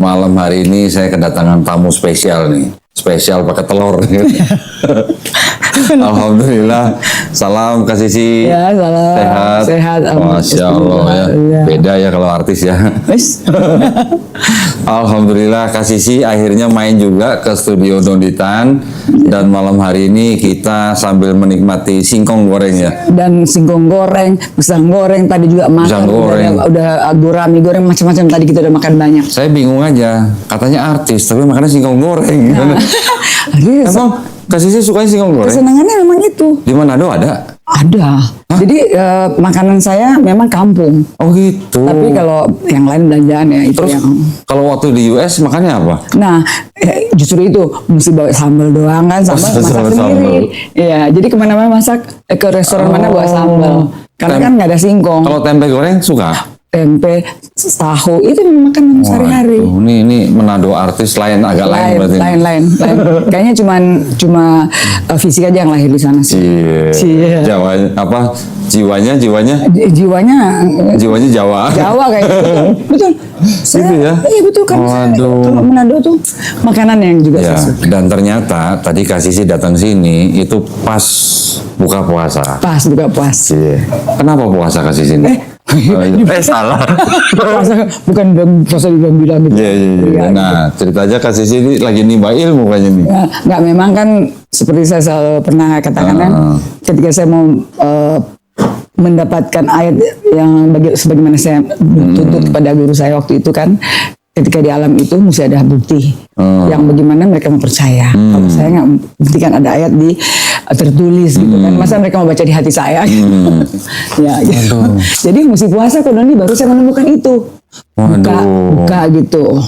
malam hari ini saya kedatangan tamu spesial nih. Spesial pakai telur. Alhamdulillah. Salam Kak Sisi. Ya, salam. Sehat. Masya Allah ya. Beda ya kalau artis ya. Alhamdulillah Kak Sisi akhirnya main juga ke studio Donditan. Dan malam hari ini kita sambil menikmati singkong goreng ya. Dan singkong goreng, pisang goreng, tadi juga makan. Pisang goreng. Udah gurami goreng, macam-macam tadi kita udah makan banyak. Saya bingung aja. Katanya artis, tapi makannya singkong goreng. Emang Kak Sisi sukanya singkong goreng? Kesenangannya memang itu. Di Manado ada? Ada. Jadi makanan saya memang kampung. Oh gitu. Tapi kalau yang lain belanjaan ya itu. Terus yang. kalau waktu di US makannya apa? Nah, justru itu mesti bawa sambal doang kan, sambal masak sendiri. Iya, jadi kemana-mana masak ke restoran mana bawa sambal. Karena kan nggak ada singkong. Kalau tempe goreng suka? Tempe, tahu itu makanan sehari-hari. Ini Manado artis lain agak lain berarti. Lain. Kayaknya cuma fisik aja yang lahir di sana sih. Iya. Jawa apa? Jiwanya Jawa. Jawa kayak gitu. Betul. Gitu ya? Iya betul kan. Kalau Manado tuh makanan yang juga ya, saya suka. dan ternyata tadi Kak Sisi datang sini itu pas buka puasa. Pas buka puasa. Iya. Kenapa puasa Kak Sisi ini? Salah. Bukan puasa bilang gitu. Iya. Nah, cerita aja Kak Sisi ini lagi nimba ilmu kayaknya nih. Ya, nggak, memang kan seperti saya selalu pernah katakan kan, ketika saya mau mendapatkan ayat yang sebagaimana saya tuntut kepada guru saya waktu itu kan, ketika di alam itu mesti ada bukti yang bagaimana mereka mau percaya. Kalau saya nggak buktikan ada ayat di tertulis gitu kan, masa mereka mau baca di hati saya? Ya, gitu. Jadi mesti puasa kalau ini baru saya menemukan itu. Buka gitu.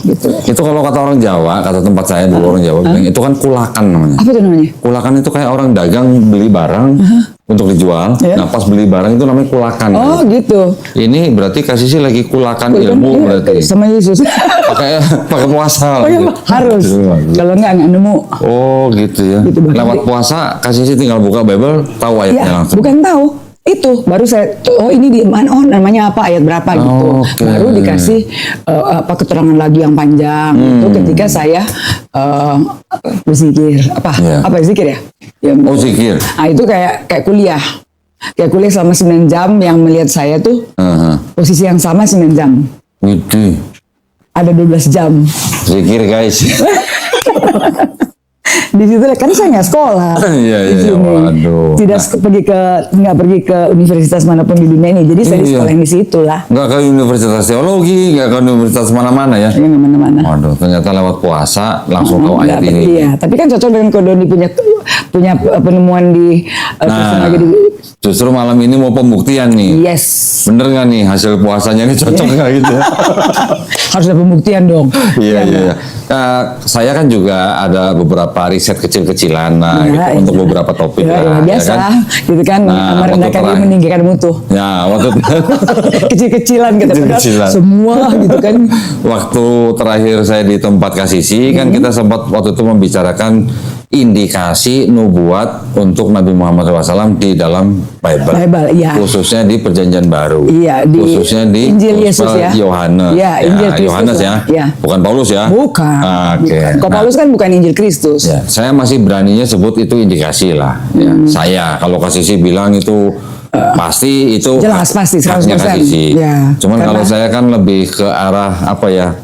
Itu kalau kata orang Jawa, kata tempat saya dulu orang Jawa bilang itu kan kulakan namanya. Apa itu namanya? Kulakan itu kayak orang dagang beli barang untuk dijual. Nah pas beli barang itu namanya kulakan. Oh gitu. Ini berarti Kak Sisi lagi kulakan ilmu berarti. Sama Yesus. pakai puasa. Harus. Kalau enggak nemu. Oh gitu ya. Gitu, lewat puasa Kak Sisi tinggal buka Bible tahu ayatnya langsung. Bukan tahu. Itu baru saya ini di mana, namanya apa, ayat berapa gitu. Baru dikasih keterangan lagi yang panjang itu ketika saya berzikir apa zikir ya? Zikir. Nah itu kayak kuliah selama 9 jam yang melihat saya tuh posisi yang sama 9 jam. Gitu. Ada 12 jam. Zikir guys. Di situ kan saya nggak sekolah. Iya. Waduh. Nggak pergi ke universitas manapun di dunia ini. Jadi saya di sekolah yang di situ lah. Nggak ke universitas teologi, nggak ke universitas mana-mana ya? Iya, mana-mana. Waduh, ternyata lewat puasa langsung tahu ayat ini. Iya, tapi kan cocok dengan Kodoni punya penemuan di justru malam ini mau pembuktian nih. Yes. Bener nggak nih hasil puasanya ini cocok nggak gitu? Harus ada pembuktian dong. Iya. Saya kan juga ada beberapa riset kecil-kecilan untuk beberapa topik biasa, ya kan? Gitu kan, merendahkan diri meninggikan mutu. Ya, waktu kecil-kecilan gitu. Semua gitu kan. Waktu terakhir saya di tempat Kak Sisi kan kita sempat waktu itu membicarakan indikasi nubuat untuk Nabi Muhammad SAW di dalam Bible, ya. Khususnya di Perjanjian Baru, khususnya di Injil Yesus ya, Yohanes, Injil Yohanes ya, bukan Paulus ya, bukan. Kalau Paulus kan bukan Injil Kristus. Ya, saya masih beraninya sebut itu indikasi lah. Ya. Saya kalau Kak Sisi bilang itu pasti itu jelas pasti 100%. Ya, cuman kalau saya kan lebih ke arah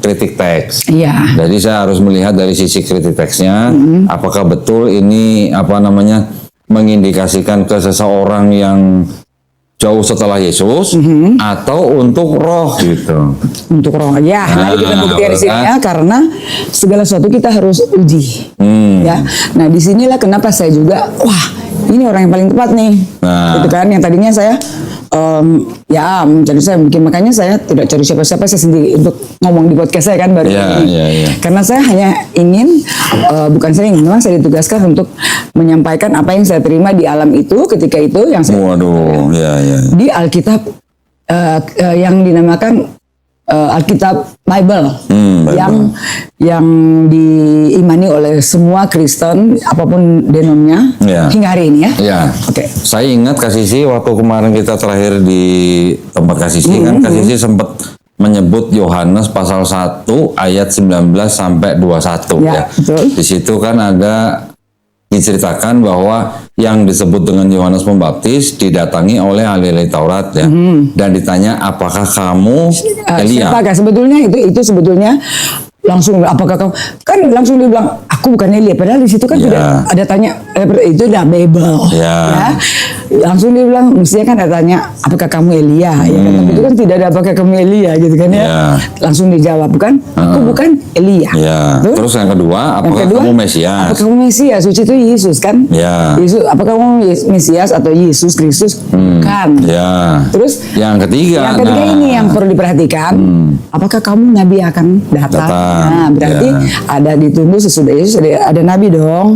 kritik teks. Iya. Jadi saya harus melihat dari sisi kritik teksnya, apakah betul ini mengindikasikan ke seseorang yang jauh setelah Yesus atau untuk roh gitu. Untuk roh ya. Nah, kita buktikan di sini ya, karena segala sesuatu kita harus uji. Ya. Nah, disinilah kenapa saya juga ini orang yang paling tepat nih. Gitu kan, yang tadinya saya jadi saya bikin, makanya saya tidak cari siapa-siapa, saya sendiri untuk ngomong di podcast saya kan baru ini. Karena saya hanya ingin memang saya ditugaskan untuk menyampaikan apa yang saya terima di alam itu ketika itu yang saya di Alkitab yang dinamakan Alkitab Bible yang diimani oleh semua Kristen apapun denomnya hingga hari ini ya. Oke. Saya ingat Kak Sisi waktu kemarin kita terakhir di tempat Kak Sisi kan Kak Sisi sempat menyebut Yohanes pasal 1 ayat 19 sampai 21 ya. Betul. Di situ kan ada diceritakan bahwa yang disebut dengan Yohanes Pembaptis didatangi oleh ahli-ahli Taurat ya. Dan ditanya, apakah kamu Elia? Siapakah sebetulnya itu sebetulnya langsung, apakah kamu, kan langsung dia bilang aku bukan Elia, padahal di situ kan tidak ada tanya, itu udah bebel ya. Langsung dia bilang mestinya kan ada tanya apakah kamu Elia ya kan, tapi itu kan tidak ada apakah kamu Elia gitu kan ya. Langsung dijawab kan aku bukan Elia Terus yang kedua, apakah kamu Mesias? Apakah kamu Mesias? Suci itu Yesus kan Yesus, apakah kamu Mesias atau Yesus Kristus? Bukan Terus yang ketiga ini yang perlu diperhatikan, apakah kamu Nabi akan datang? Nah, berarti ada ditunggu sesudah Yesus ada Nabi dong.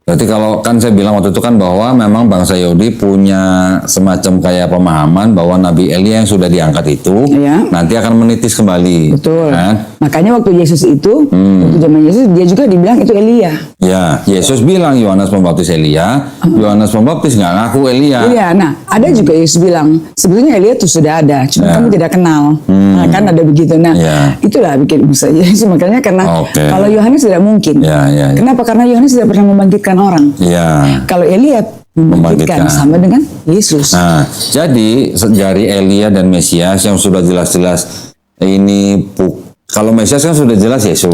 Berarti kalau kan saya bilang waktu itu kan bahwa memang bangsa Yahudi punya semacam kayak pemahaman bahwa Nabi Elia yang sudah diangkat itu nanti akan menitis kembali. Betul. Kan? Makanya waktu Yesus itu, waktu zaman Yesus dia juga dibilang itu Elia. Ya, Yesus bilang Yohanes Pembaptis Elia, Yohanes Pembaptis nggak ngaku Elia. Iya, nah ada juga Yesus bilang sebetulnya Elia itu sudah ada, cuma kamu tidak kenal. Nah, kan ada begitu. Nah, itulah bikin Musa Yesus makanya karena kalau Yohanes tidak mungkin. Kenapa? Karena Yohanes tidak pernah membangkitkan orang. Kalau Elia membangkitkan sama dengan Yesus. Nah, jadi dari Elia dan Mesias yang sudah jelas-jelas ini kalau Mesias kan sudah jelas Yesus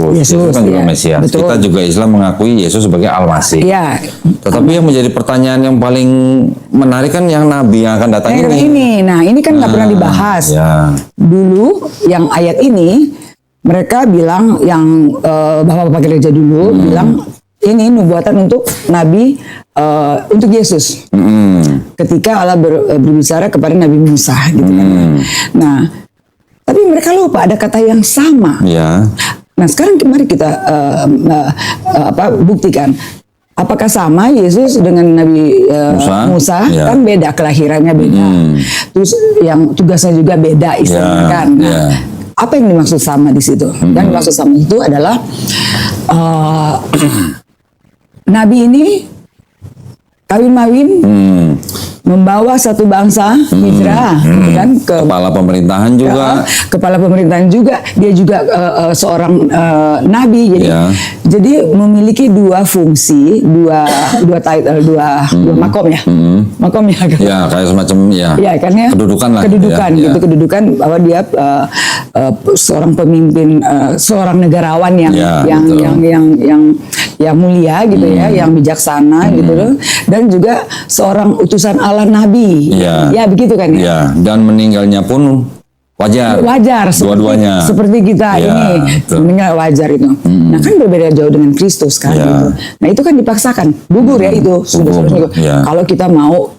kan juga Mesias. Betul. Kita juga Islam mengakui Yesus sebagai Al-Masih. Tetapi yang menjadi pertanyaan yang paling menarik kan yang Nabi yang akan datang ini. Nah, ini kan nggak pernah dibahas. Dulu yang ayat ini mereka bilang yang bapak-bapak gereja dulu bilang ini nubuatan untuk Nabi untuk Yesus. Ketika Allah berbicara kepada Nabi Musa gitu kan. Nah, tapi mereka lupa ada kata yang sama. Nah, sekarang mari kita buktikan. Apakah sama Yesus dengan Nabi Musa? Kan beda, kelahirannya beda. Terus yang tugasnya juga beda istilahnya kan. Nah, apa yang dimaksud sama di situ? Dan maksud sama itu adalah Nabi ini kawin-mawin membawa satu bangsa hijrah kan ke kepala pemerintahan juga. Kepala pemerintahan juga dia juga seorang nabi jadi memiliki dua fungsi, dua title, dua makom ya. Makom ya kan. Kayak semacam kan ya. Kedudukan gitu, kedudukan bahwa dia seorang pemimpin, seorang negarawan yang mulia gitu yang bijaksana gitu loh, dan juga seorang utusan Allah Nabi begitu kan dan meninggalnya pun wajar dua-duanya seperti kita ini meninggal wajar itu. Nah kan berbeda jauh dengan Kristus kan gitu. Nah itu kan dipaksakan gugur itu sudah kalau kita mau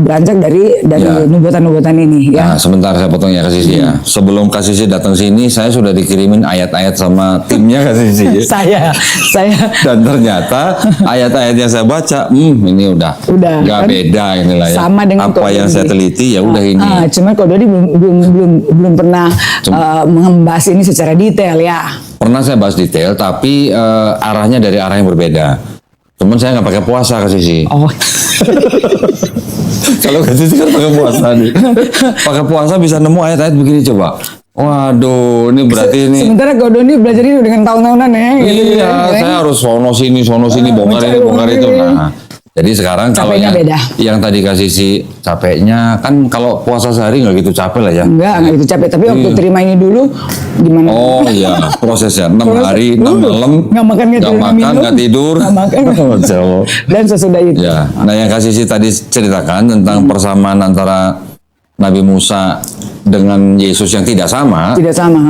beranjak dari nubuatan-nubuatan ini Nah, sebentar saya potong ya Kak Sisi ya. Sebelum Kak Sisi datang sini, saya sudah dikirimin ayat-ayat sama timnya Kak Sisi. saya dan ternyata ayat-ayat yang saya baca, ini udah nggak kan? Beda inilah ya. Sama dengan apa yang saya teliti ya udah ini. Cuma Ko Dodi belum pernah membahas ini secara detail ya. Pernah saya bahas detail, tapi arahnya dari arah yang berbeda. Cuman saya nggak pakai puasa Kak Sisi. Kalau Kak Sisi kan pakai puasa nih. Pakai puasa bisa nemu ayat-ayat begini coba. Waduh, ini berarti ini. Sementara Ko Dodi belajar ini dengan tahun-tahunan ya. Iya, saya harus sono sini, bongkar itu. Nah, jadi sekarang kalau yang tadi Kak Sisi capeknya kan kalau puasa sehari nggak gitu capek lah ya. Nggak gitu capek. Tapi waktu terima ini dulu gimana? Oh iya, prosesnya 6 hari, 6 malam. Nggak makan, nggak tidur. Nggak makan. Dan sesudah itu. Nah yang Kak Sisi tadi ceritakan tentang persamaan antara Nabi Musa dengan Yesus yang tidak sama,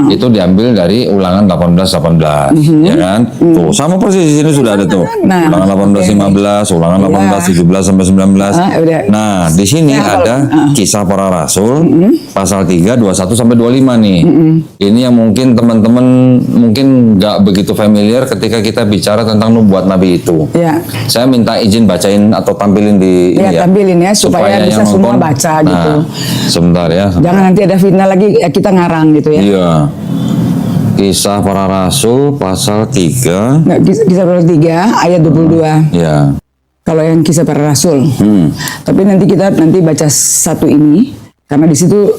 itu diambil dari Ulangan 18:18, ya kan? Tuh sama persis di sini sudah ada tuh. Ulangan 18:15, Ulangan 18:17-19. Nah, di sini ada Kisah Para Rasul pasal 3 21 sampai 25 nih. Ini yang mungkin teman-teman mungkin nggak begitu familiar ketika kita bicara tentang nubuat Nabi itu. Saya minta izin bacain atau tampilin di tampilin ya supaya bisa semua baca gitu. Sebentar ya. Jangan nanti ada fitnah lagi kita ngarang gitu ya. Iya. Kisah Para Rasul pasal 3. Kisah Para Rasul 3 ayat 22. Iya. Kalau yang Kisah Para Rasul. Tapi nanti kita baca satu ini karena di situ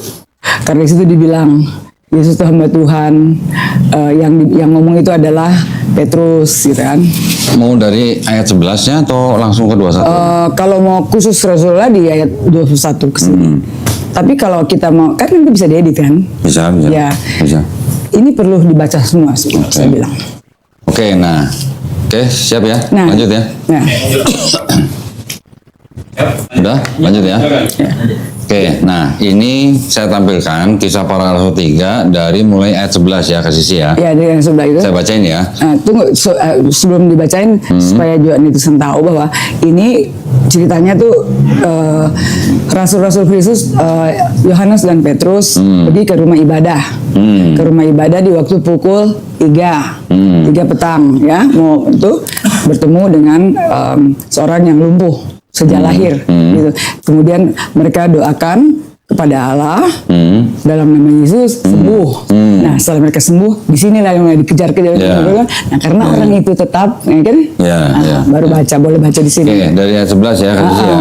Karena di situ dibilang Yesus itu hamba Tuhan, yang ngomong itu adalah Petrus, gitu kan. Mau dari ayat 11-nya atau langsung ke 21? Kalau mau khusus Rasulullah di ayat 21 ke sini. Tapi kalau kita mau, kan nanti bisa diedit kan? Bisa. Ya. Bisa. Ini perlu dibaca semua, saya bilang. Oke, siap ya? Nah, lanjut ya? Nah. Udah, lanjut ya? Oke, nah ini saya tampilkan kisah para rasul 3 dari mulai ayat 11 ya, Kak Sisi ya. Ya, dari yang sebelah itu. Saya bacain ya. Tunggu, sebelum dibacain, supaya juga netizen tahu bahwa ini ceritanya tuh rasul-rasul Kristus, Yohanes dan Petrus pergi ke rumah ibadah. Ke rumah ibadah di waktu pukul 3 petang ya, mau itu bertemu dengan seorang yang lumpuh sejak lahir gitu. Kemudian mereka doakan kepada Allah dalam nama Yesus sembuh. Nah, setelah mereka sembuh, di sinilah yang mulai dikejar-kejar. Nah, karena orang itu tetap, ya kan? Baru boleh baca di sini. Oke, dari ayat 11 ya, Kak Sisi ya.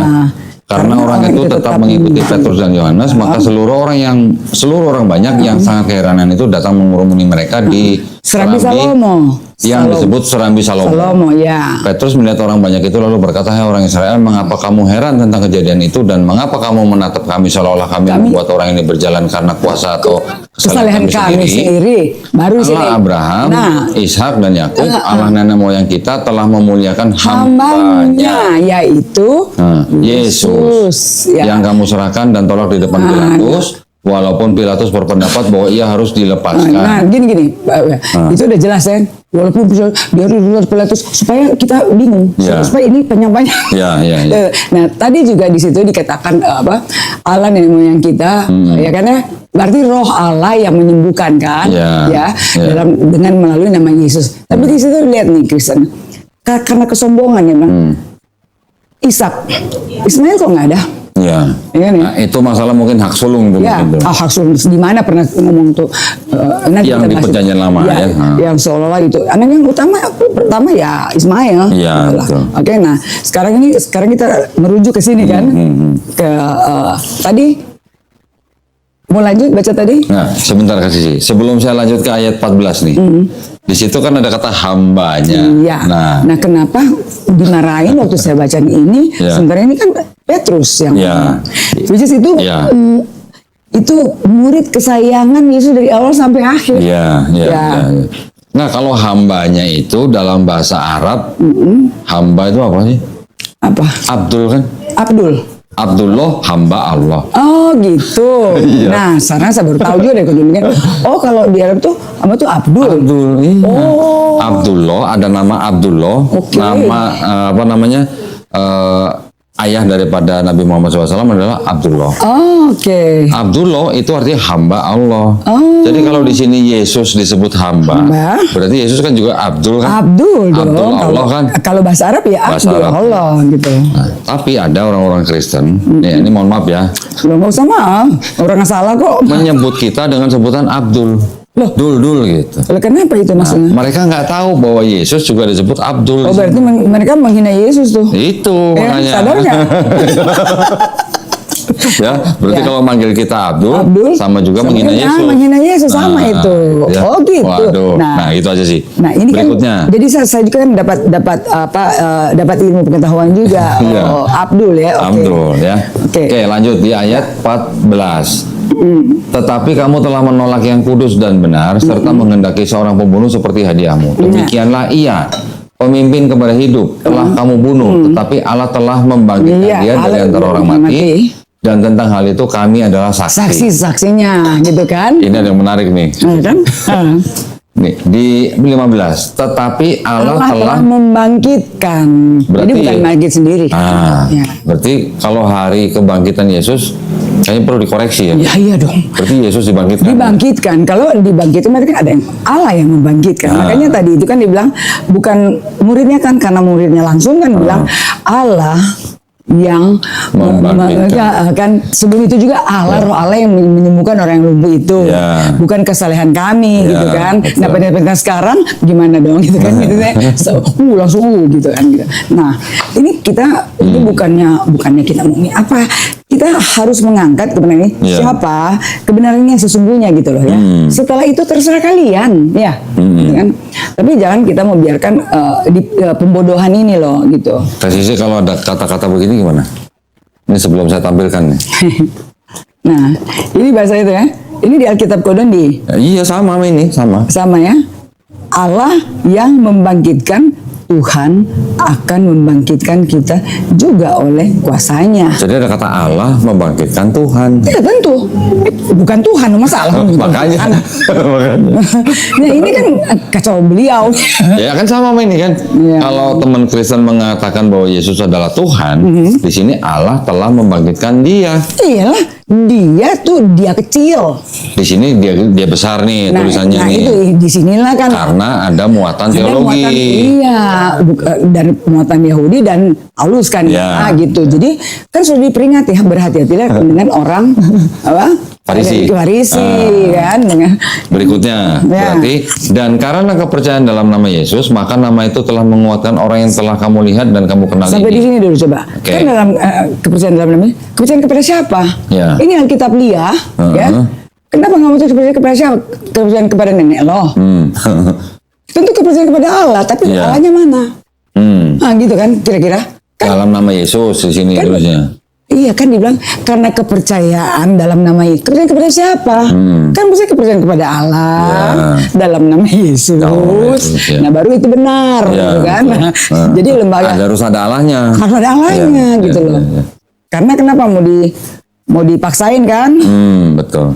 Karena orang itu tetap mengikuti Petrus dan Yohanes, maka seluruh orang banyak yang sangat keheranan itu datang mengurumuni mereka di Serambi Salomo. Yang disebut Serambi Salomo. Ya. Petrus melihat orang banyak itu lalu berkata, "Hai orang Israel, mengapa kamu heran tentang kejadian itu dan mengapa kamu menatap kami seolah-olah kami membuat orang ini berjalan karena kuasa atau kesalahan kami sendiri? Baru Allah Abraham, Ishak dan Yakub, Allah nenek moyang kita telah memuliakan hamba-Nya, yaitu Yesus, yang kamu serahkan dan tolak di depan Pilatus." Walaupun Pilatus berpendapat bahwa ia harus dilepaskan. Nah, gini. Itu udah jelas ya. Walaupun dia harus Pilatus, supaya kita bingung. Supaya ini penyampainya. Nah, tadi juga di situ dikatakan Allah nenek moyang kita, ya kan ya. Berarti roh Allah yang menyembuhkan kan, dengan melalui nama Yesus. Tapi di situ lihat nih Kristen, karena kesombongan ya, Ishak, Ismail kok nggak ada? Nah, itu masalah mungkin hak sulung tuh. Hak sulung di mana pernah ngomong tuh? Yang di perjanjian lama ya. Yang seolah-olah itu anak yang pertama ya Ismail. Oke, nah sekarang kita merujuk ke sini kan, ke tadi. Mau lanjut baca tadi? Nah, sebentar Kak Sisi. Sebelum saya lanjut ke ayat 14 nih. Di situ kan ada kata hambanya. Nah, kenapa dimarahin waktu saya baca ini? Sebenarnya ini kan Petrus yang which is itu murid kesayangan Yesus dari awal sampai akhir. Nah, kalau hambanya itu dalam bahasa Arab, hamba itu apa sih? Apa? Abdul kan? Abdullah, hamba Allah. Oh gitu. Nah, sekarang saya baru tahu juga deh kemudian. Oh, kalau di Arab tuh apa tuh Abdul? Abdullah, ada nama Abdullah, nama ayah daripada Nabi Muhammad SAW adalah Abdullah. Abdullah itu artinya hamba Allah. Jadi kalau di sini Yesus disebut hamba, berarti Yesus kan juga Abdul kan? Abdul Allah kan? Kalau bahasa Arab ya Abdul Allah gitu. Nah, tapi ada orang-orang Kristen, ini mohon maaf ya. Nggak usah maaf, orang nggak salah kok. Menyebut kita dengan sebutan Abdul. Dul gitu. Kenapa itu maksudnya? Mereka nggak tahu bahwa Yesus juga disebut Abdul. Oh, berarti mereka menghina Yesus tuh. Itu makanya. Sadar nggak? Berarti kalau manggil kita Abdul sama juga menghina Yesus. Menghina Yesus sama itu. Oh gitu. Waduh. Nah, itu aja sih. Nah, ini berikutnya. Kan, jadi saya juga kan dapat ilmu pengetahuan juga. Abdul ya. Abdul ya. Oke, lanjut di ayat 14. Tetapi kamu telah menolak yang kudus dan benar serta menghendaki seorang pembunuh seperti hadiahmu. Demikianlah ia, pemimpin kepada hidup, telah kamu bunuh, tetapi Allah telah membangkitkan dia dari antara orang mati. Dan tentang hal itu kami adalah saksinya, gitu kan? Ini ada yang menarik nih. Kan? Nih, di 15. Tetapi Allah telah membangkitkan. Jadi bukan bangkit sendiri. Berarti kalau hari kebangkitan Yesus kayaknya perlu dikoreksi ya. Iya dong. Berarti Yesus dibangkitkan. Kalau dibangkitkan berarti kan ada yang Allah yang membangkitkan. Makanya tadi itu kan dibilang bukan muridnya kan, karena muridnya langsung kan bilang Allah yang kan sebelum itu juga Allah roh Allah yang menyembuhkan orang yang lumpuh itu, bukan kesalehan kami gitu kan. Nah, pada sekarang gimana dong gitu kan, gitu langsung gitu kan gitu. Nah, ini kita ini bukannya kita mau apa, kita harus mengangkat kebenaran ini siapa kebenarannya sesungguhnya gitu loh ya. Setelah itu terserah kalian ya, gitu kan. Tapi jangan kita membiarkan pembodohan ini loh gitu. Kasih kalau ada kata-kata begini gimana? Ini sebelum saya tampilkan nih. Nah, ini bahasa itu ya. Ini di Alkitab Kodondi. Iya sama ini sama. Sama ya. Allah yang membangkitkan, Tuhan akan membangkitkan kita juga oleh kuasanya. Jadi ada kata Allah membangkitkan Tuhan. Ya tentu, bukan Tuhan, masa Allah makanya. Nah ini kan kacau beliau. Ya kan sama ini kan. Ya. Kalau teman Kristen mengatakan bahwa Yesus adalah Tuhan, di sini Allah telah membangkitkan Dia. Iyalah, dia kecil. Di sini dia besar nih tulisannya nih. Itu di sinilah kan. Karena ada muatan teologi. Iya, dari muatan Yahudi dan Paulus kan, gitu. Jadi kan sudah diperingati, berhati-hatilah dengan orang apa? Farisi kan. Dengan berikutnya berarti dan karena kepercayaan dalam nama Yesus maka nama itu telah menguatkan orang yang telah kamu lihat dan kamu kenal. Sampai di sini dulu coba. Kan dalam kepercayaan dalam nama, kepercayaan kepada siapa? Ini Alkitab Lia, ya. Kenapa nggak mau kepercayaan kepada siapa? Kepercayaan kepada nenek lo. Tentu kepercayaan kepada Allah, tapi Allahnya mana? Nah, gitu kan kira-kira. Kan, dalam nama Yesus di sini kan, tulisnya. Iya kan dibilang karena kepercayaan dalam nama Yesus. Kepercayaan kepada siapa? Kan mesti kepercayaan kepada Allah dalam nama Yesus. Nah baru itu benar, gitu kan? Jadi lembaga harus ada Allahnya. Harus ada Allahnya, gitu loh. Karena kenapa mau dipaksain kan? Betul.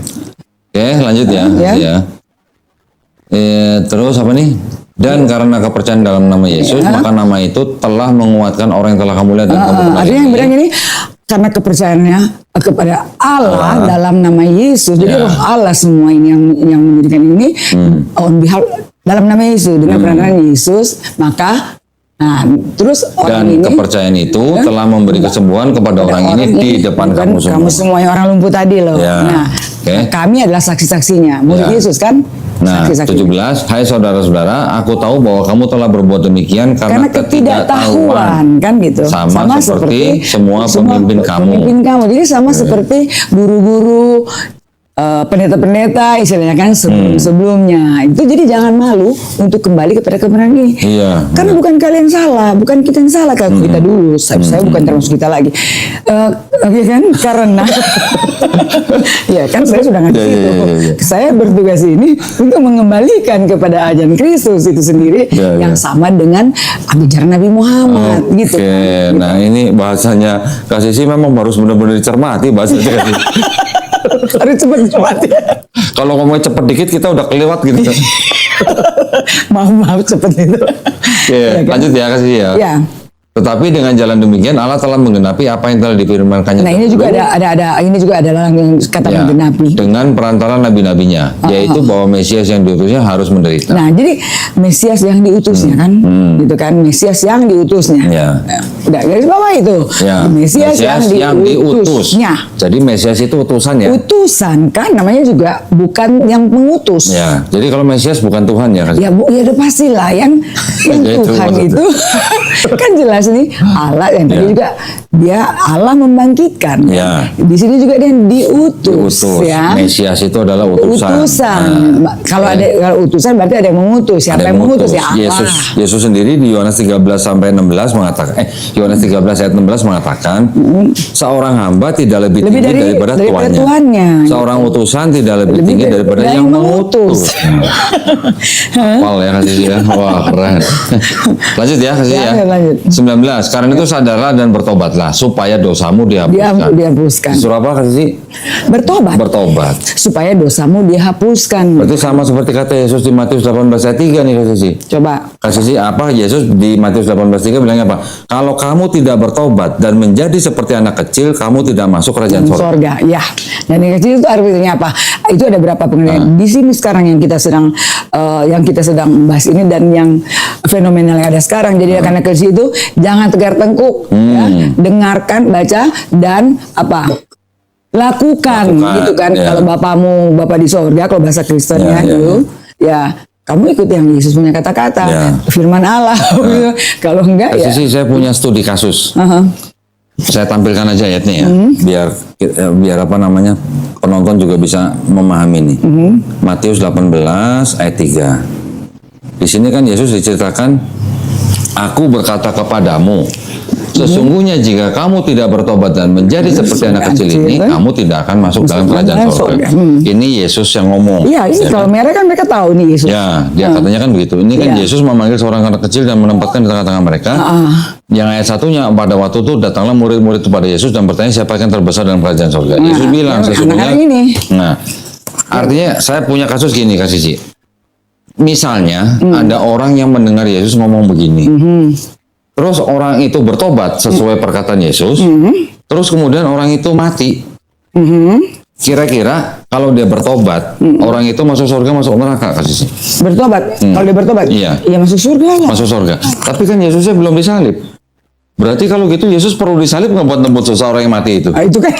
Oke, lanjut ya. Terus apa nih? Dan karena kepercayaan dalam nama Yesus, maka nama itu telah menguatkan orang yang telah kamu lihat dan kamu kenal. Artinya yang bilang ini karena kepercayaannya kepada Allah dalam nama Yesus. Jadi roh Allah semua ini yang menjadikan ini on behalf dalam nama Yesus dengan peranan Yesus, maka terus orang dan ini, kepercayaan itu telah memberi kesembuhan kepada orang ini di depan kamu semua. Kamu semua yang orang lumpuh tadi loh. Kami adalah saksi-saksinya. Murid Yesus kan? Nah, 17, hai saudara-saudara, aku tahu bahwa kamu telah berbuat demikian karena ketidaktahuan, kan gitu. Sama seperti semua pemimpin kamu. Jadi sama seperti guru-guru, pendeta-pendeta istilahnya kan sebelumnya. Itu jadi jangan malu untuk kembali kepada kebenaran ini. Karena bukan kalian salah, bukan kita yang salah kalau kita dulu. Saya bukan termasuk kita lagi. Oke kan? Karena ya kan saya sudah ngasih itu. Saya bertugas ini untuk mengembalikan kepada ajaran Kristus itu sendiri yang sama dengan ajaran Nabi Muhammad gitu. Nah, ini bahasanya Kak Sisi memang harus benar-benar dicermati bahasanya Kak Sisi. Harus cepat ya. Kalau ngomongnya cepet dikit kita udah kelewat gitu. maaf cepet itu. Lanjut ya Kak Sisi ya. Tetapi dengan jalan demikian Allah telah menggenapi apa yang telah difirmankannya. Nah ini juga ada ini juga adalah yang kata menggenapi. Dengan perantara nabi-nabinya, yaitu bahwa Mesias yang diutusnya harus menderita. Nah jadi Mesias yang diutusnya kan, gitu kan, Mesias yang diutusnya. Udah garis bawah itu. Mesias yang diutusnya. Jadi Mesias itu utusan ya. Utusan kan, namanya juga bukan yang mengutus. Jadi kalau Mesias bukan Tuhan ya. Ya udah pastilah yang Tuhan itu kan jelas nih Allah yang tadi juga dia Allah membangkitkan. Di sini juga dia diutus. Ya. Mesias itu adalah utusan. Kalau ada utusan berarti ada yang mengutus. Siapa yang mengutus ya Allah. Yesus sendiri di Yohanes 13 sampai 16 mengatakan Yohanes 13 ayat 16 mengatakan seorang hamba tidak lebih tinggi daripada tuannya. Seorang utusan tidak lebih tinggi daripada yang mengutus. Hafal ya kasih ya. Wah keren. Lanjut ya kasih ya. 19. Karena itu sadarlah dan bertobatlah supaya dosamu dihapuskan. Surah apa kasih? Bertobat. Supaya dosamu dihapuskan. Berarti sama seperti kata Yesus di Matius 18 ayat 3 nih kasih. Coba. Kasih apa Yesus di Matius 18:3 bilangnya apa? Kalau kamu tidak bertobat dan menjadi seperti anak kecil, kamu tidak masuk kerajaan sorga. Ya. Dan yang kecil itu artinya apa? Itu ada berapa pengertian. Di sini sekarang yang kita sedang bahas ini dan yang fenomenal yang ada sekarang. Jadi anak kecil itu jangan tegar tengkuk, ya. Dengarkan, baca dan lakukan gitu kan. Kalau bapak di sorga, kalau bahasa Kristennya dulu, ya kamu ikut yang Yesus punya kata-kata, firman Allah. Kalau enggak saya punya studi kasus. saya tampilkan aja ayatnya ya, biar apa namanya penonton juga bisa memahami nih. Matius 18 ayat 3. Di sini kan Yesus diceritakan, aku berkata kepadamu, sesungguhnya jika kamu tidak bertobat dan menjadi seperti anak kecil ini, kamu tidak akan masuk dalam kerajaan surga. Ini Yesus yang ngomong. Iya, ini kalau mereka kan mereka tahu nih Yesus. Ya, dia katanya kan begitu. Ini kan Yesus memanggil seorang anak kecil dan menempatkan di tengah-tengah mereka. Yang ayat satunya, pada waktu itu datanglah murid-murid kepada Yesus dan bertanya siapa yang terbesar dalam kerajaan surga. Yesus bilang sesungguhnya. Nah, artinya saya punya kasus gini Kak Sisi. Misalnya ada orang yang mendengar Yesus ngomong begini. Terus orang itu bertobat sesuai perkataan Yesus. Terus kemudian orang itu mati. Kira-kira kalau dia bertobat, orang itu masuk surga, masuk neraka kasih. Bertobat? Kalau dia bertobat? Iya. Ya masuk surga lah. Masuk surga. Tapi kan Yesusnya belum disalib. Berarti kalau gitu Yesus perlu disalib nggak buat nembus dosa orang yang mati itu? Itu kan,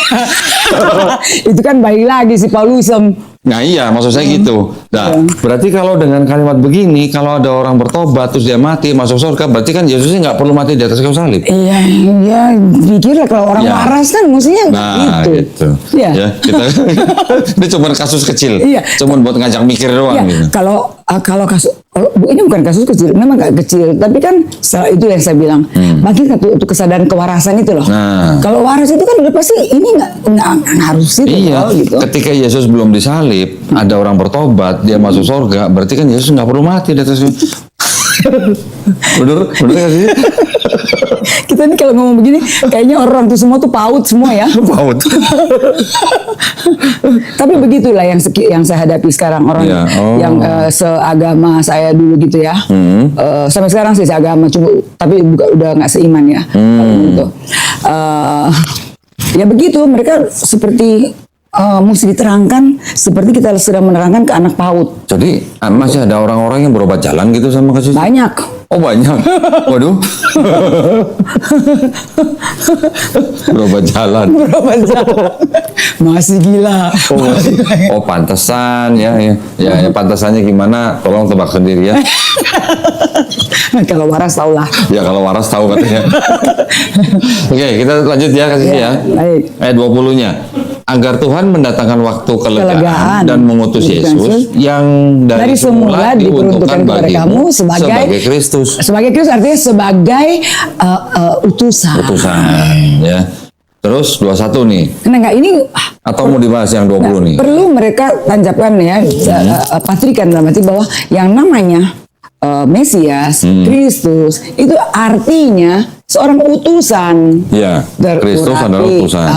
itu kan balik lagi si Paulusem. Nah iya, maksud saya gitu. Nah, berarti kalau dengan kalimat begini, kalau ada orang bertobat terus dia mati masuk surga, berarti kan Yesusnya nggak perlu mati di atas kayu salib. Iya, iya. Pikirlah kalau orang waras kan mestinya gitu. Iya. Ya, kita ini cuma kasus kecil. Iya. Cuma buat ngajak mikir doang. Iya. Gitu. Kalau kasus ini bukan kasus kecil, memang gak kecil, tapi kan itu yang saya bilang, bagi untuk kesadaran kewarasan itu loh. Nah. Kalau waras itu kan udah pasti ini nggak harus itu. Iya. Gitu. Ketika Yesus belum disalib, ada orang bertobat, dia masuk surga, berarti kan Yesus nggak perlu mati di atas. Bener gak sih? Kita nih kalau ngomong begini, kayaknya orang tuh semua tuh paut semua ya. Paut. Tapi begitulah yang saya hadapi sekarang orang yang seagama saya dulu gitu ya. Sampai sekarang sih seagama, cuma tapi udah nggak seiman ya. Gitu. Ya begitu, mereka seperti mesti diterangkan seperti kita sedang menerangkan ke anak PAUD. Jadi masih ada orang-orang yang berobat jalan gitu sama kasih? Banyak. Oh banyak. Waduh. Berobat jalan. Berobat jalan. Masih gila. Oh pantesan ya. Ya pantesannya gimana? Tolong tebak sendiri ya. Kalau waras tahu lah. Ya kalau waras tahu katanya. Oke, kita lanjut ya kasih ya. Baik. Ayat 20-nya. Agar Tuhan mendatangkan waktu kelegaan dan mengutus Yesus yang dari semula diperuntukkan bagi kamu sebagai Kristus. Sebagai Kristus artinya sebagai utusan. Utusan, ya. Terus 21 nih. Nah, ini atau mau dibahas yang 20 nih? Perlu mereka tancapkan ya, patrikan dalam arti bahwa yang namanya Mesias, Kristus itu artinya seorang utusan. Ya, Kristus adalah utusan.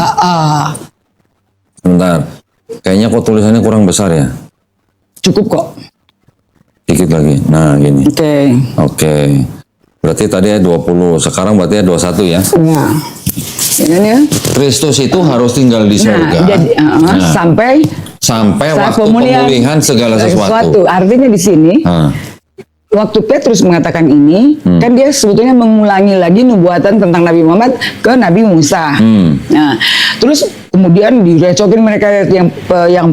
Bentar, kayaknya kok tulisannya kurang besar ya? Cukup kok. Dikit lagi, nah gini. Oke. Berarti tadi ya 20, sekarang berarti ya 21 ya? Ya. Kristus itu harus tinggal di surga. Sampai waktu pemulihan segala sesuatu. Artinya di sini, waktu Petrus mengatakan ini, kan dia sebetulnya mengulangi lagi nubuatan tentang Nabi Muhammad ke Nabi Musa. Nah, terus kemudian direcokin mereka yang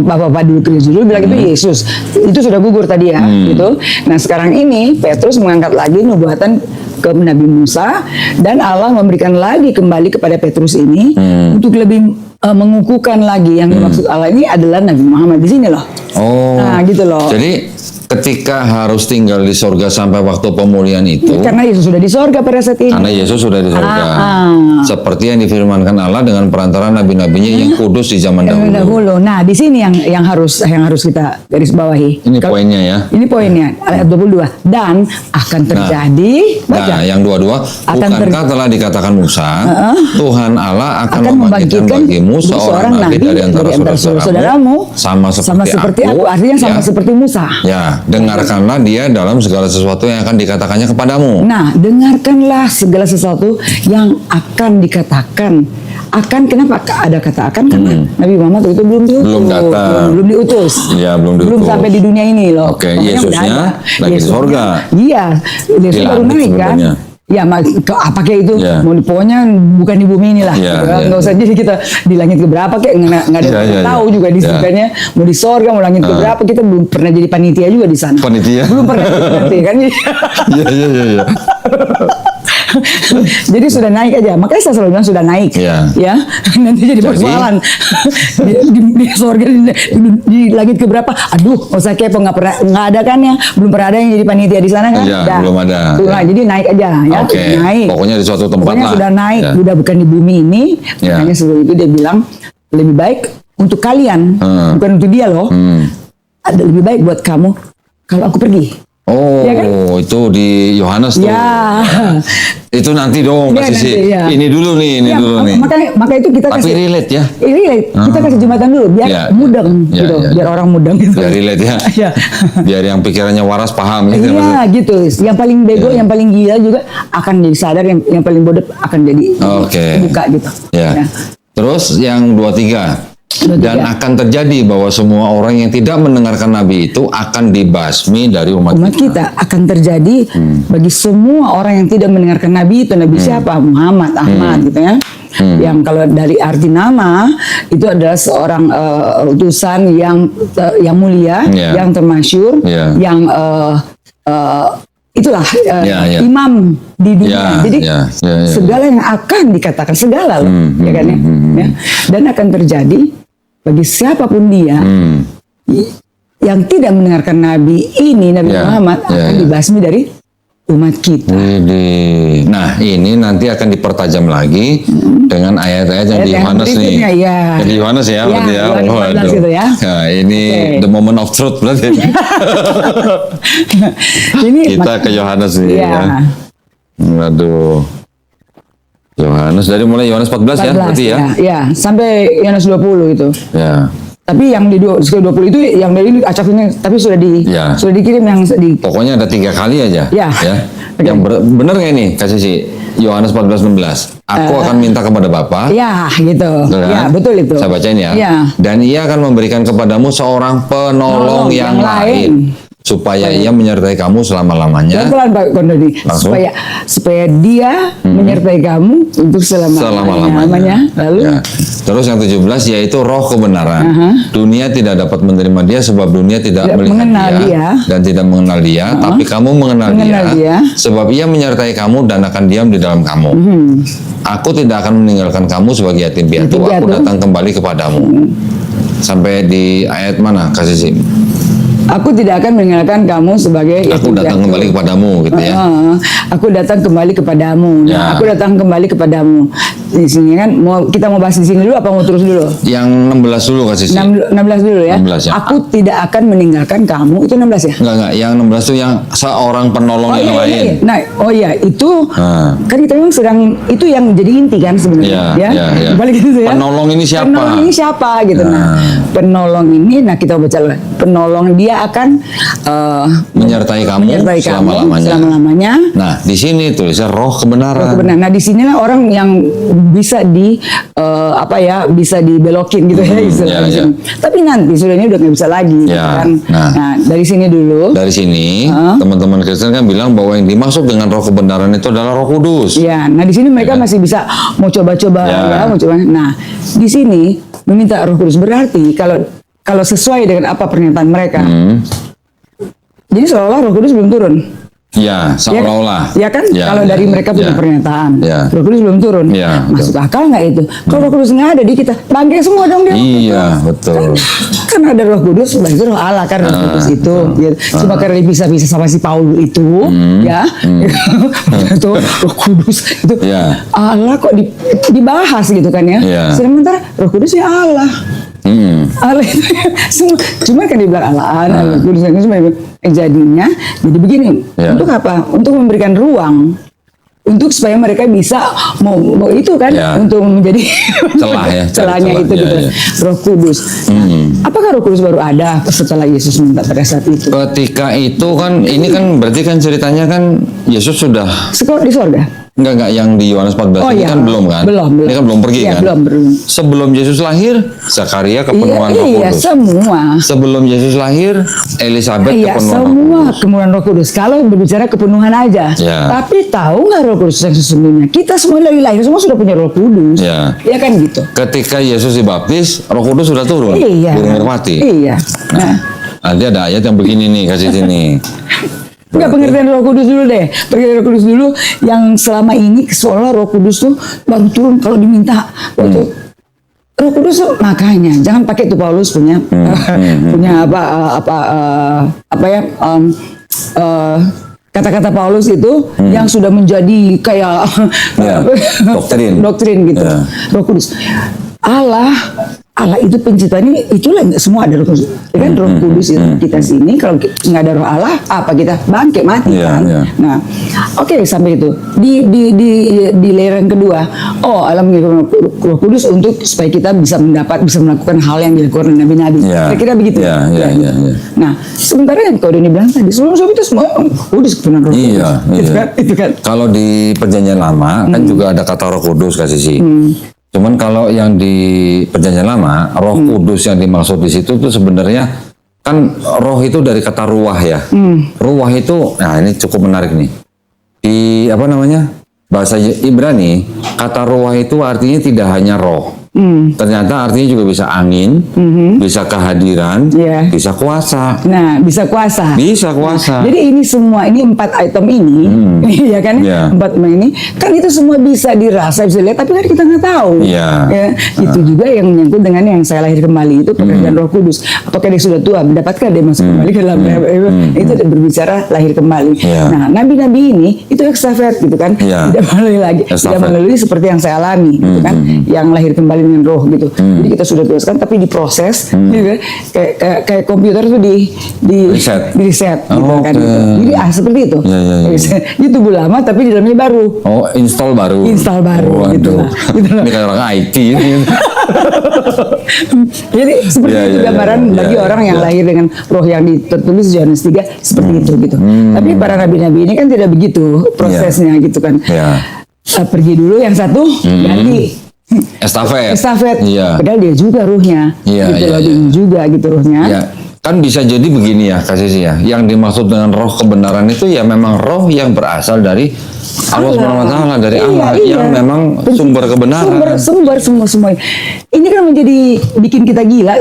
bapak-bapak dulu bilang itu Yesus. Itu sudah gugur tadi ya, gitu. Nah, sekarang ini Petrus mengangkat lagi nubuatan ke Nabi Musa dan Allah memberikan lagi kembali kepada Petrus ini untuk lebih mengukuhkan lagi yang dimaksud Allah ini adalah Nabi Muhammad di sini loh. Nah, gitu loh. Jadi ketika harus tinggal di sorga sampai waktu pemulihan itu, karena Yesus sudah di sorga pada saat ini. Karena Yesus sudah di sorga. Seperti yang difirmankan Allah dengan perantara nabi-nabinya yang kudus di zaman dahulu. Nah, di sini yang harus kita garis bawahi. Ini poinnya ya. Ini poinnya ayat 22. Dan akan terjadi. Nah, yang 22. Bukankah telah dikatakan Musa, Tuhan Allah akan membangkitkan bagimu seorang nabi dari antara saudaramu, sama seperti aku. Artinya sama seperti Musa. Ya. Dengarkanlah dia dalam segala sesuatu yang akan dikatakannya kepadamu. Nah, dengarkanlah segala sesuatu yang akan dikatakan. Kenapa ada kata akan? Karena Nabi Muhammad itu belum datang. Belum diutus. Ya, belum diutus. Belum sampai di dunia ini loh. Oke, Yesusnya lagi di surga. Iya, Yesus baru naik kan. Ya, apa kayak itu? Mau pokoknya bukan di bumi inilah. Nggak usah jadi kita di langit keberapa kayak nggak ada tahu juga di surganya. Mau di sorga, mau langit keberapa, kita belum pernah jadi panitia juga di sana. Panitia? Belum pernah jadi panitia kan? Iya. Jadi sudah naik aja. Makanya saya selalu bilang sudah naik. Ya. Nanti jadi persoalan. di surga di langit keberapa? Aduh, nggak usah kepo, nggak ada kan ya? Belum pernah ada yang jadi panitia di sana kan? Ya, belum ada. Nah, jadi naik aja ya. Naik. Pokoknya di suatu tempat pokoknya lah. Sudah naik, udah bukan di bumi ini. Makanya sebelum itu dia bilang lebih baik untuk kalian, bukan untuk dia loh. Ada lebih baik buat kamu kalau aku pergi. Oh, ya kan? Itu di Yohanes tuh. Ya. Itu nanti dong kasih sih. Ini dulu nih, dulu nih. Maka itu kita Tapi kasih relate ya. Relate. Kita kasih jembatan dulu biar mudeng gitu. Biar orang mudeng gitu. Biar relate ya. Biar yang pikirannya waras paham ya. Iya gitu. Yang paling bego, yang paling gila juga akan jadi sadar, yang paling bodoh akan jadi buka gitu. Ya. Terus yang 23. Dan akan terjadi bahwa semua orang yang tidak mendengarkan Nabi itu akan dibasmi dari umat kita. Akan terjadi bagi semua orang yang tidak mendengarkan Nabi itu. Nabi siapa? Muhammad, Ahmad gitu ya. Yang kalau dari arti nama itu adalah seorang utusan yang mulia, yang termasyhur, yang itulah imam di dunia. Jadi segala yang akan dikatakan segala loh, ya kan ya. Dan akan terjadi bagi siapapun dia yang tidak mendengarkan Nabi ini, Nabi Muhammad akan dibasmi dari umat kita. Nah, ini nanti akan dipertajam lagi dengan ayat-ayat yang di Yohanes nih. Di Yohanes ya, berarti ya. Gitu ya. Nah, ini the moment of truth berarti. Kita ke Yohanes nih ya. Waduh. Yohanes dari mulai Yohanes 14 ya berarti ya. Ya, sampai Yohanes 20 itu. Ya. Tapi yang di 20 itu yang dari ini acak ini tapi sudah dikirim yang di. Pokoknya ada 3 kali aja. Ya. Yang benar nggak ini kasih sih Yohanes 14:16. Aku akan minta kepada Bapa. Ya, gitu. Kan? Ya, betul itu. Saya bacain ya. Dan Ia akan memberikan kepadamu seorang penolong yang lain. Supaya Ia menyertai kamu selama-lamanya. Pelan-pelan Pak Kondoni. Supaya Dia menyertai kamu untuk selama-lamanya. Lalu terus yang 17 yaitu roh kebenaran. Dunia tidak dapat menerima Dia sebab dunia tidak melihat dia dan tidak mengenal Dia, tapi kamu mengenal dia sebab Ia menyertai kamu dan akan diam di dalam kamu. Aku tidak akan meninggalkan kamu sebagai yatim piatu. Aku datang kembali kepadamu. Sampai di ayat mana kasih sih? Aku tidak akan meninggalkan kamu sebagai aku datang kembali kepadamu gitu ya. Aku datang kembali kepadamu. Nah, aku datang kembali kepadamu. Di sini kan kita mau bahas di sini dulu apa mau terus dulu? Yang 16 dulu kasih sih. 16 dulu ya. 16 ya. Aku tidak akan meninggalkan kamu. Itu 16 ya? Enggak. Yang 16 itu yang seorang penolong yang lain. Nah, itu kan kita memang sedang itu yang jadi inti kan sebenarnya. Ya. Balik gitu ya. Penolong ini siapa? Penolong ini siapa gitu. Nah, penolong ini kita baca penolong dia akan menyertai kamu selama-lamanya. Nah, di sini tulisnya roh kebenaran. Nah, di sinilah orang yang bisa bisa dibelokin gitu ya istilahnya. Tapi nanti sudah ini udah nggak bisa lagi kan. Nah, dari sini dulu. Dari sini teman-teman Kristen kan bilang bahwa yang dimaksud dengan roh kebenaran itu adalah Roh Kudus. Ya, nah di sini mereka masih bisa mau coba-coba mau coba. Nah, di sini meminta Roh Kudus berarti kalau sesuai dengan apa pernyataan mereka. Jadi seolah Roh Kudus belum turun. Ya, seolah-olah. Ya kan? Kalau dari mereka punya pernyataan, Roh Kudus belum turun. Masuk akal nggak itu? Kalau Roh Kudus nggak ada di kita, bangkit semua dong dia. Iya, betul. Kan ada Roh Kudus, itu Roh Allah kan Roh Kudus itu. Cuma karena bisa sama si Paulus itu, itu Roh Kudus itu Allah kok dibahas gitu kan ya. Sementara Roh Kudus ya Allah. Allah itu cuma kan dibilang Allah Kudus jadinya jadi begini untuk apa? Untuk memberikan ruang untuk supaya mereka bisa mau itu kan untuk menjadi celahnya itu gitu. Roh Kudus. Apakah Roh Kudus baru ada setelah Yesus minta pada saat itu? Ketika itu kan ini kan berarti kan ceritanya kan Yesus sudah di sorga. Enggak, yang di Yohanes 14 ini kan belum kan? Belum. Ini kan belum pergi kan? Belum. Sebelum Yesus lahir, Zakaria kepenuhan Roh Kudus. Semua. Sebelum Yesus lahir, Elizabeth kepenuhan semua Roh Kudus. Kepenuhan Roh Kudus. Kalau berbicara kepenuhan aja. Tapi tahu nggak Roh Kudus yang sesungguhnya? Kita semua dari lahir semua sudah punya Roh Kudus. Ya kan gitu. Ketika Yesus dibaptis, Roh Kudus sudah turun. Burung merpati. Iya. Nah, nanti ada ayat yang begini nih, kasih sini. Enggak, pengertian Roh Kudus dulu deh. Pengertian Roh Kudus dulu yang selama ini seolah Roh Kudus tuh baru turun kalau diminta. Waktu Roh Kudus tuh, makanya jangan pakai itu Paulus punya punya kata-kata Paulus itu yang sudah menjadi kayak doktrin gitu. Roh Kudus. Allah itu penciptanya, itulah semua ada Roh Kudus. Ya kan Roh Kudus itu kita sini, kalau nggak ada Roh Allah, apa kita bangkit mati kan? Nah, oke, sampai itu di layering kedua, Allah mengirim Roh Kudus untuk supaya kita bisa melakukan hal yang dilakukan nabi-nabi. Kira-kira begitu. Nah, sementara yang kau udah bilang tadi, sebelum itu semua Kudus kebenaran Roh Kudus. Itu kan. Kalau di Perjanjian Lama kan juga ada kata Roh Kudus kasih sih. Cuman kalau yang di Perjanjian Lama, Roh Kudus yang dimaksud di situ tuh sebenarnya kan roh itu dari kata ruah ya. Ruah itu, nah ini cukup menarik nih. Di apa namanya? Bahasa Ibrani, kata ruah itu artinya tidak hanya roh. Ternyata artinya juga bisa angin, bisa kehadiran, bisa kuasa. Nah, bisa kuasa. Bisa kuasa. Nah, jadi ini semua, ini 4 item ini, ya kan? 4 item ini, kan itu semua bisa dirasa, bisa lihat, tapi kan kita nggak tahu. Ya, itu juga yang menyangkut dengan yang saya lahir kembali itu pekerjaan Roh Kudus. Apakah dia sudah tua, mendapatkah dia masuk kembali ke dalam itu berbicara lahir kembali. Nah, nabi-nabi ini itu ekstravert gitu kan? Tidak melalui lagi, tidak melalui seperti yang saya alami, gitu kan? Yang lahir kembali dengan roh gitu. Jadi kita sudah tugaskan tapi diproses gitu. Kayak komputer tuh di reset gitu kan gitu. Jadi seperti itu. Itu tubuh lama tapi di dalamnya baru. Install baru gitu. Ini kayak orang IT ini. Jadi seperti itu gambaran bagi orang yang lahir dengan roh yang tertulis di Yohanes 3 seperti itu gitu. Tapi para nabi-nabi ini kan tidak begitu prosesnya gitu kan. Pergi dulu yang satu ganti estafet. Padahal dia juga ruhnya. Juga gitu ruhnya. Kan bisa jadi begini ya kasih ya. Yang dimaksud dengan roh kebenaran itu ya memang roh yang berasal dari Allah SWT, dari Allah yang memang sumber kebenaran. Sumber semua. Ini kan menjadi bikin kita gila,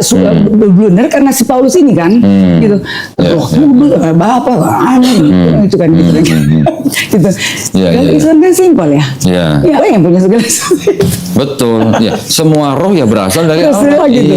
blunder karena si Paulus ini kan, gitu. Roh kudus, Bapak, aneh, itu kan gitu. Kalau Islam kan simpel ya. Allah yang punya segala sesuatu. Betul. Semua roh ya berasal dari Allah. Gitu.